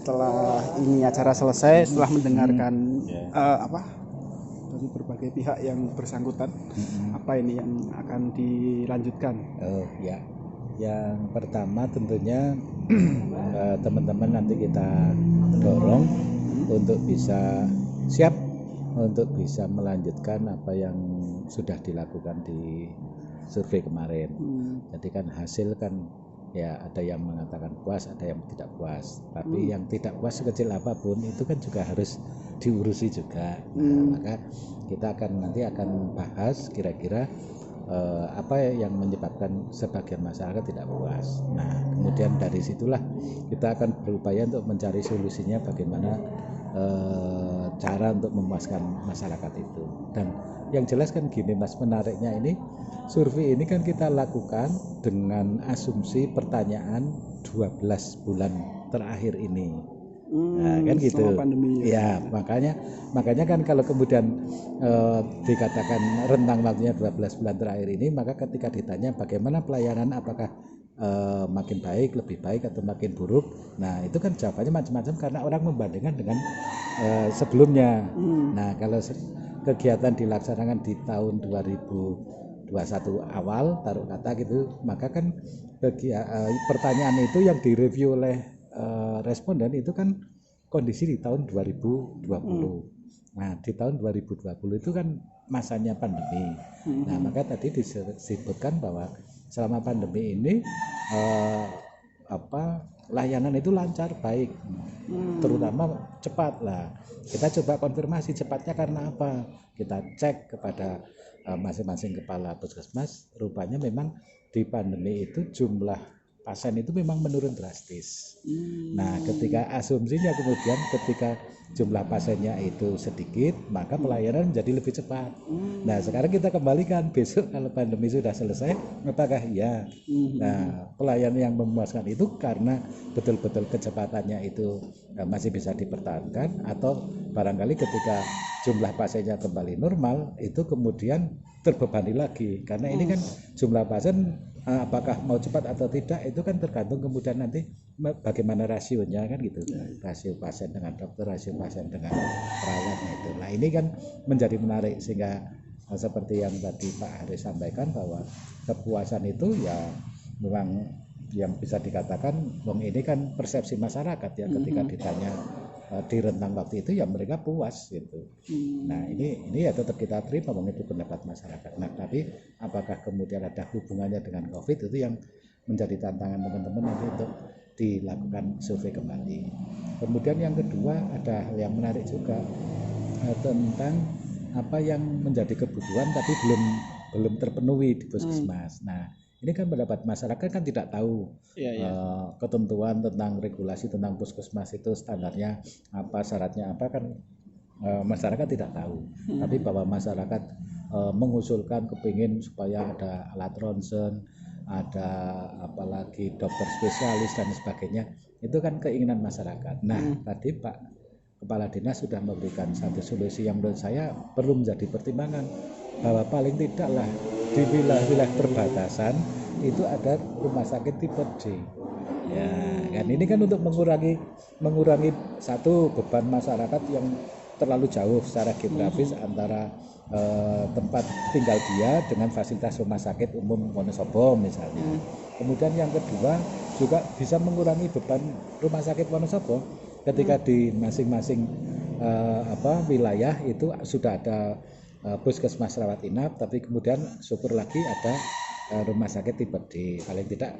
setelah ini acara selesai, setelah mendengarkan dari berbagai pihak yang bersangkutan, apa ini yang akan dilanjutkan? Yang pertama tentunya teman-teman nanti kita dorong untuk bisa siap untuk bisa melanjutkan apa yang sudah dilakukan di survei kemarin. Jadi kan hasil kan ya ada yang mengatakan puas, ada yang tidak puas. Tapi yang tidak puas sekecil apapun itu kan juga harus diurusi juga. Nah, maka kita nanti akan bahas kira-kira apa yang menyebabkan sebagian masyarakat tidak puas. Nah, kemudian dari situlah kita akan berupaya untuk mencari solusinya bagaimana cara untuk memuaskan masyarakat itu. Dan yang jelas kan gini Mas, menariknya ini survei ini kan kita lakukan dengan asumsi pertanyaan 12 bulan terakhir ini. Nah, kan gitu. Pandemi, ya, makanya kan kalau kemudian dikatakan rentang waktunya 12 bulan terakhir ini, maka ketika ditanya bagaimana pelayanan, apakah makin baik, lebih baik atau makin buruk. Nah, itu kan jawabannya macam-macam karena orang membandingkan dengan sebelumnya. Nah, kalau kegiatan dilaksanakan di tahun 2021 awal, taruh kata gitu, maka kan pertanyaan itu yang direview oleh responden itu kan kondisi di tahun 2020. Nah, di tahun 2020 itu kan masanya pandemi. Nah, maka tadi disebutkan bahwa selama pandemi ini layanan itu lancar, baik, terutama cepat lah. Kita coba konfirmasi cepatnya karena apa? Kita cek kepada masing-masing kepala puskesmas, rupanya memang di pandemi itu jumlah pasien itu memang menurun drastis. Nah, ketika asumsinya kemudian ketika jumlah pasiennya itu sedikit, maka pelayanan menjadi lebih cepat. Nah, sekarang kita kembalikan besok kalau pandemi sudah selesai, apakah iya? Nah, pelayanan yang memuaskan itu karena betul-betul kecepatannya itu masih bisa dipertahankan, atau barangkali ketika jumlah pasiennya kembali normal itu kemudian terbebani lagi, karena ini kan jumlah pasien apakah mau cepat atau tidak itu kan tergantung kemudian nanti bagaimana rasionya kan gitu, rasio pasien dengan dokter, rasio pasien dengan perawatnya itu. Nah, ini kan menjadi menarik sehingga seperti yang tadi Pak Haris sampaikan bahwa kepuasan itu ya memang yang bisa dikatakan ini kan persepsi masyarakat ya, ketika ditanya di rentang waktu itu ya mereka puas gitu. Nah, ini ya tetap kita terima itu pendapat masyarakat. Nah, tapi apakah kemudian ada hubungannya dengan COVID, itu yang menjadi tantangan teman-teman nanti untuk dilakukan survei kembali. Kemudian yang kedua ada hal yang menarik juga tentang apa yang menjadi kebutuhan tapi belum terpenuhi di puskesmas. Nah, ini kan pendapat masyarakat kan tidak tahu ketentuan tentang regulasi tentang puskesmas itu standarnya apa, syaratnya apa, kan masyarakat tidak tahu. Tapi bahwa masyarakat mengusulkan kepingin supaya ada alat ronsen, ada apalagi dokter spesialis dan sebagainya, itu kan keinginan masyarakat. Nah, tadi Pak Kepala Dinas sudah memberikan satu solusi yang menurut saya perlu menjadi pertimbangan, bahwa paling tidaklah di wilayah-wilayah perbatasan itu ada rumah sakit tipe D. Ya, kan ini kan untuk mengurangi satu beban masyarakat yang terlalu jauh secara geografis antara tempat tinggal dia dengan fasilitas rumah sakit umum Wonosobo misalnya. Kemudian yang kedua juga bisa mengurangi beban rumah sakit Wonosobo ketika di masing-masing wilayah itu sudah ada puskesmas rawat inap, tapi kemudian syukur lagi ada rumah sakit tipe D. Paling tidak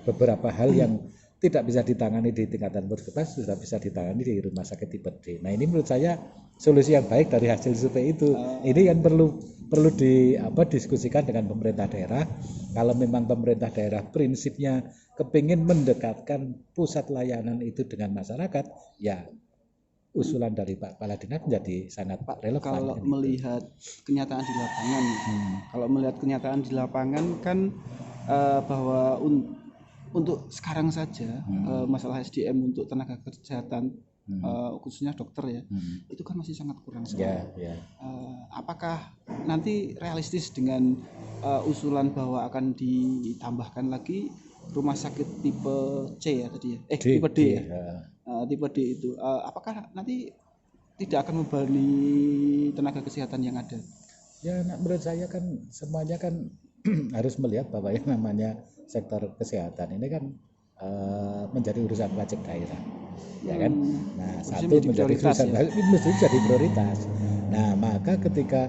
beberapa hal yang tidak bisa ditangani di tingkatan puskesmas sudah bisa ditangani di rumah sakit tipe D. Nah, ini menurut saya solusi yang baik dari hasil survei itu. Ini yang perlu diskusikan dengan pemerintah daerah. Kalau memang pemerintah daerah prinsipnya kepingin mendekatkan pusat layanan itu dengan masyarakat, ya usulan dari Pak Kepala Dinas menjadi sangat relevan. Kalau melihat kenyataan di lapangan, di lapangan kan bahwa untuk sekarang saja masalah SDM untuk tenaga kesehatan khususnya dokter ya, itu kan masih sangat kurang sekali. Apakah nanti realistis dengan usulan bahwa akan ditambahkan lagi rumah sakit tipe C ya tadi ya, tipe D ya, tipe D itu, apakah nanti tidak akan membebani tenaga kesehatan yang ada? Ya, menurut saya kan semuanya kan harus melihat bahwa yang namanya sektor kesehatan ini kan menjadi urusan wajib daerah, ya kan? Nah, satu menjadi urusan mesti jadi prioritas. Nah, maka ketika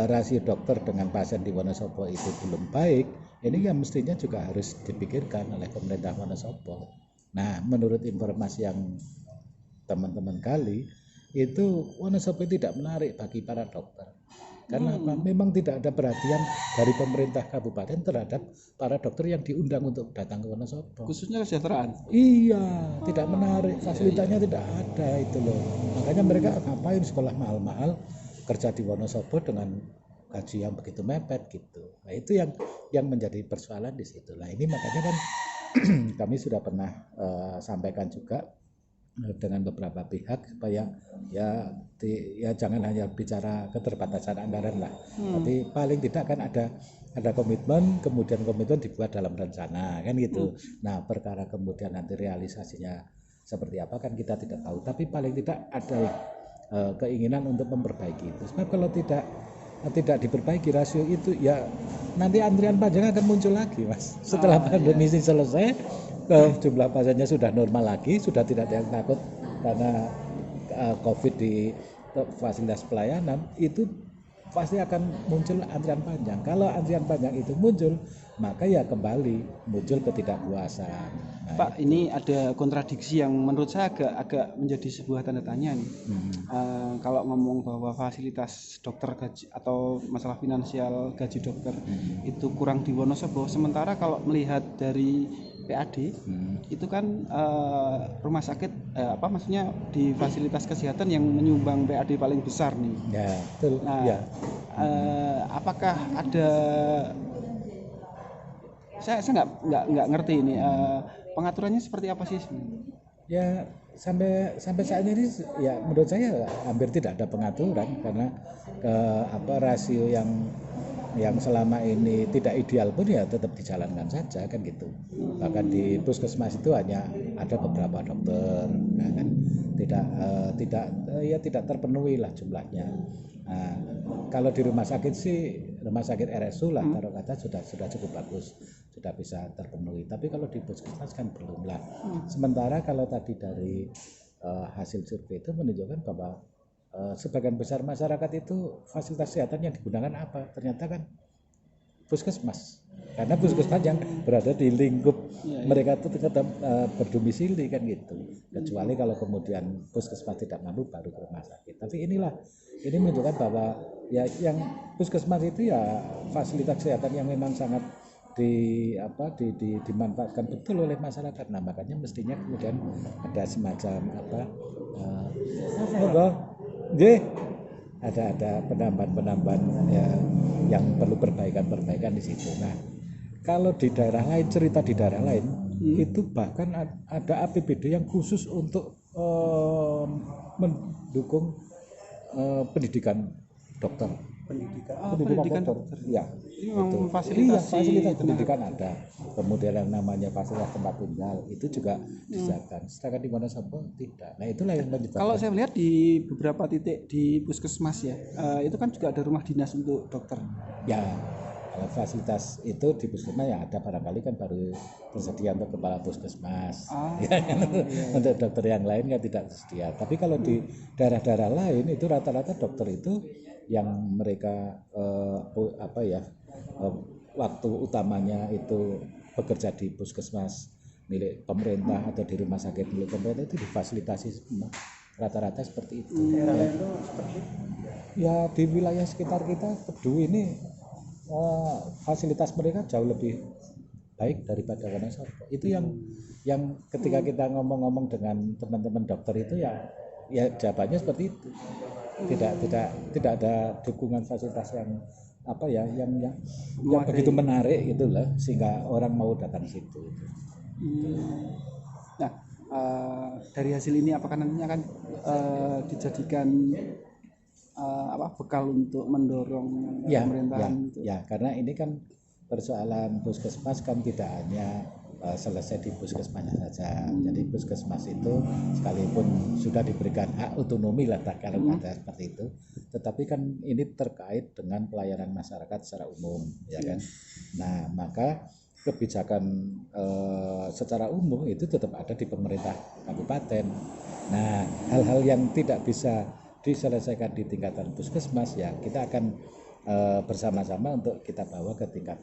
rasio dokter dengan pasien di Wonosobo itu belum baik, ini yang mestinya juga harus dipikirkan oleh pemerintah Wonosobo. Nah, menurut informasi yang teman-teman gali, itu Wonosobo tidak menarik bagi para dokter. Karena apa? Memang tidak ada perhatian dari pemerintah kabupaten terhadap para dokter yang diundang untuk datang ke Wonosobo. Khususnya kesejahteraan. Iya, tidak menarik, fasilitasnya tidak ada itu loh. Makanya mereka ngapain sekolah mahal-mahal, kerja di Wonosobo dengan gaji yang begitu mepet gitu. Nah, itu yang menjadi persoalan di situ. Nah, ini makanya kan kami sudah pernah sampaikan juga dengan beberapa pihak supaya ya jangan hanya bicara keterbatasan anggaran lah, tapi paling tidak kan ada komitmen, kemudian komitmen dibuat dalam rencana kan gitu. Nah, perkara kemudian nanti realisasinya seperti apa kan kita tidak tahu, tapi paling tidak adalah keinginan untuk memperbaiki itu. Sebab kalau tidak diperbaiki rasio itu, ya nanti antrian panjang akan muncul lagi, Mas. Setelah pandemi ini selesai, jumlah pasiennya sudah normal lagi, sudah tidak ada yang takut karena COVID di fasilitas pelayanan, itu pasti akan muncul antrian panjang. Kalau antrian panjang itu muncul, maka ya kembali muncul ketidakpuasan. Nah, Pak, ini ada kontradiksi yang menurut saya agak menjadi sebuah tanda tanya nih. Kalau ngomong bahwa fasilitas dokter gaji atau masalah finansial gaji dokter itu kurang di Wonosobo, sementara kalau melihat dari PAD itu kan rumah sakit maksudnya di fasilitas kesehatan yang menyumbang PAD paling besar nih. Ya, betul. Nah, ya. Apakah ada, saya nggak ngerti ini pengaturannya seperti apa sih sebenarnya? Ya, sampai saat ini ya menurut saya hampir tidak ada pengaturan karena rasio yang selama ini tidak ideal pun ya tetap dijalankan saja kan gitu. Bahkan di puskesmas itu hanya ada beberapa dokter, nah, kan tidak terpenuhi lah jumlahnya. Nah, kalau di rumah sakit sih, rumah sakit RSU lah taruh kata sudah cukup bagus, sudah bisa terpenuhi. Tapi kalau di puskesmas kan belum lah. Sementara kalau tadi dari hasil survei itu menunjukkan bahwa sebagian besar masyarakat itu fasilitas kesehatan yang digunakan apa? Ternyata kan puskesmas. Karena puskesmas yang berada di lingkup mereka itu tetap berdomisili kan gitu. Kecuali kalau kemudian puskesmas tidak mampu baru ke rumah sakit. Tapi ini menunjukkan bahwa ya yang puskesmas itu ya fasilitas kesehatan yang memang sangat dimanfaatkan betul oleh masyarakat. Nah, makanya mestinya kemudian ada semacam ada penambahan ya, yang perlu perbaikan di situ. Nah, kalau di daerah lain, cerita di daerah lain itu bahkan ada APBD yang khusus untuk mendukung pendidikan dokter. Pendidikan dokter. Ya, ini memang fasilitas pendidikan ada. Kemudian yang namanya fasilitas tempat tinggal itu juga disiapkan. Sedangkan di Wonosobo tidak. Nah, itulah yang menyebabkan. Kalau saya melihat di beberapa titik di puskesmas ya, itu kan juga ada rumah dinas untuk dokter. Ya, kalau fasilitas itu di puskesmas ya ada, barangkali kan baru tersedia untuk kepala puskesmas. Untuk dokter yang lain kan tidak tersedia. Tapi kalau di daerah-daerah lain itu rata-rata dokter itu yang mereka waktu utamanya itu bekerja di puskesmas milik pemerintah atau di rumah sakit milik pemerintah itu difasilitasi semua, rata-rata seperti itu. Ya, di wilayah sekitar kita Teduh ini fasilitas mereka jauh lebih baik daripada Wonosobo. Itu yang ketika kita ngomong-ngomong dengan teman-teman dokter itu ya jawabannya seperti itu. Tidak ada dukungan fasilitas yang begitu menarik gitu lah sehingga orang mau datang situ. Nah, dari hasil ini apakah nantinya akan dijadikan bekal untuk mendorong pemerintahan? Ya, karena ini kan persoalan puskesmas kan tidak hanya selesai di puskesmasnya saja. Jadi puskesmas itu sekalipun sudah diberikan hak otonomi lah kalau ada seperti itu, tetapi kan ini terkait dengan pelayanan masyarakat secara umum, ya kan. Nah, maka kebijakan secara umum itu tetap ada di pemerintah kabupaten. Nah, hal-hal yang tidak bisa diselesaikan di tingkatan puskesmas ya kita akan bersama-sama untuk kita bawa ke tingkat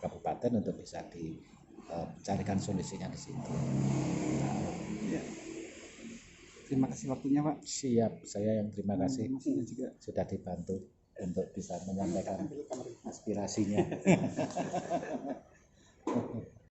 kabupaten untuk bisa dicarikan solusinya di situ. Ya. Terima kasih waktunya, Pak. Siap, saya yang terima kasih juga sudah dibantu untuk bisa menyampaikan aspirasinya.